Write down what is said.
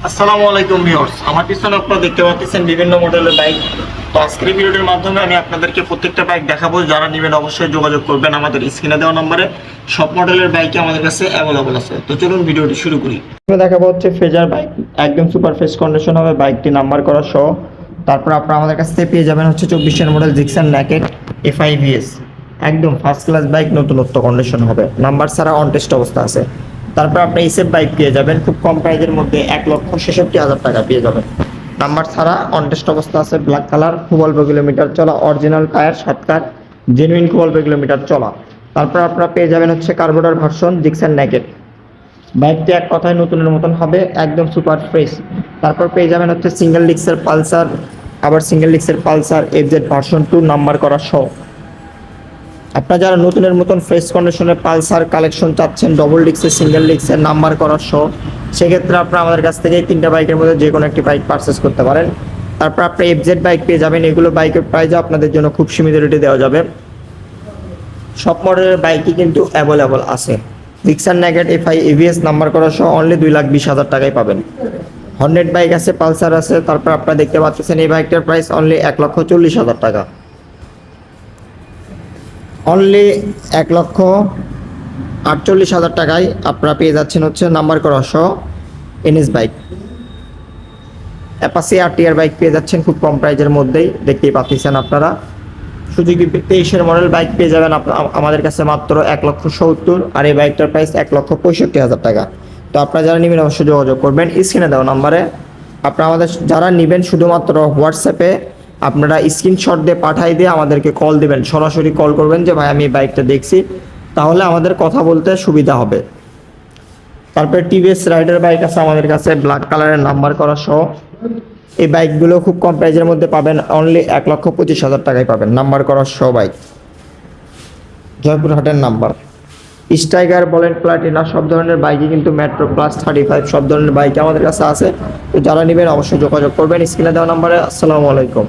আসসালামু আলাইকুম ভিউয়ার্স, আমার পিছনে আপনারা দেখতে পাচ্ছেন বিভিন্ন মডেলের বাইক। তো আজকের ভিডিওটির মাধ্যমে আমি আপনাদেরকে প্রত্যেকটা বাইক দেখাবো। যারা নেবেন অবশ্যই যোগাযোগ করবেন আমাদের স্ক্রিনে দেওয়া নম্বরে। সব মডেলের বাইকই আমাদের কাছে অ্যাভেলেবল আছে। তো চলুন ভিডিওটি শুরু করি। দেখাবো হচ্ছে ফেজার বাইক, একদম সুপার ফ্রেশ কন্ডিশন হবে, বাইকটি নাম্বার করা সহ। তারপর আপনারা আমাদের কাছ থেকে পেয়ে যাবেন হচ্ছে 24 মডেল জিক্সার নেকেড FIVS, একদম ফার্স্ট ক্লাস বাইক, নতুনত্ব কন্ডিশন হবে, নাম্বার ছাড়া অন টেস্ট অবস্থা আছে। তারপর আপনি এসএফ বাইক পেয়ে যাবেন খুব কম প্রাইজের মধ্যে, 1,66,000 টাকা পেয়ে যাবেন, নাম্বার ছাড়া অন টেস্ট অবস্থা আছে, ব্ল্যাক কালার, খুব অল্প কিলোমিটার চলা, অরিজিনাল টায়ার, সৎকার জেনুইন, খুব অল্প কিলোমিটার চলা। তারপর আপনারা পেয়ে যাবেন হচ্ছে কার্বোরেটর ভার্সন জিক্সার নেকেড, বাইকটি এক কথায় নতুনের মতন হবে, একদম সুপার ফ্রেশ। তারপর পেয়ে যাবেন হচ্ছে সিঙ্গেল ডিস্কের পালসার, আবার সিঙ্গেল ডিস্কের পালসার FZ ভার্সন 2 নাম্বার করা সহ। আপনারা যারা নতুনের মতন ফ্রেশ কন্ডিশনের পালসার কালেকশন চাচ্ছেন, ডবল ডিস্কের সিঙ্গেল ডিস্কের নাম্বার করা সহ, সেক্ষেত্রে আপনারা আমাদের কাছ থেকে এই তিনটা বাইকের মধ্যে যে কোনো একটি বাইক পারচেস করতে পারেন। তারপর আপনি FZ বাইক পেয়ে যাবেন, এগুলো বাইকের প্রাইসে আপনাদের জন্য খুব সীমিত রেটে দেওয়া যাবে। সব মডেলের বাইকই কিন্তু অ্যাভেলেবল আছে। জিক্সার নেকেড FIVS নাম্বার করা সহ অনলি 2,20,000 টাকায় পাবেন। হর্নেট বাইক আছে, পালসার আছে। তারপর আপনারা দেখতে পাচ্ছেন এই বাইকটার প্রাইস অনলি 1,40,000 টাকা, অনলি 1,48,000 টাকায় আপনারা পেয়ে যাচ্ছেন হচ্ছে নাম্বার করা সহ NS bike. Apache RTR bike পেয়ে যাচ্ছেন খুব কম প্রাইজের মধ্যেই, দেখতেই পাচ্ছেন আপনারা। সুজুকি 23 মডেল বাইক পেয়ে যাবেন আমাদের কাছে মাত্র 1,70,000, আর এই বাইকটার প্রাইস 1,65,000 টাকা। তো আপনারা যারা নেবেন অবশ্যই যোগাযোগ করবেন স্ক্রিনে দেওয়া নাম্বারে। আপনারা আমাদের যারা নেবেন শুধুমাত্র হোয়াটসঅ্যাপে আপনারা স্ক্রিনশট দিয়ে পাঠাই দিয়ে আমাদেরকে কল দেবেন, সরাসরি কল করবেন যে ভাই আমি এই বাইকটা দেখছি, তাহলে আমাদের কথা বলতে সুবিধা হবে। তারপরে TVS রাইডার বাইক আছে আমাদের কাছে, ব্ল্যাক কালারের নাম্বার করা সহ। এই বাইকগুলো খুব কম প্রাইজের মধ্যে পাবেন, অনলি 1,25,000 টাকায় পাবেন, নাম্বার করা সহ বাইক, জয়পুরহাটের নাম্বার। স্ট্রাইকার বলেন, প্লাটিনা, সব ধরনের বাইকই কিন্তু মেট্রো প্লাস 35 সব ধরনের বাইক আমাদের কাছে আছে। তো যারা নেবেন অবশ্যই যোগাযোগ করবেন স্ক্রিনে দেওয়া নাম্বারে। আসসালামু আলাইকুম।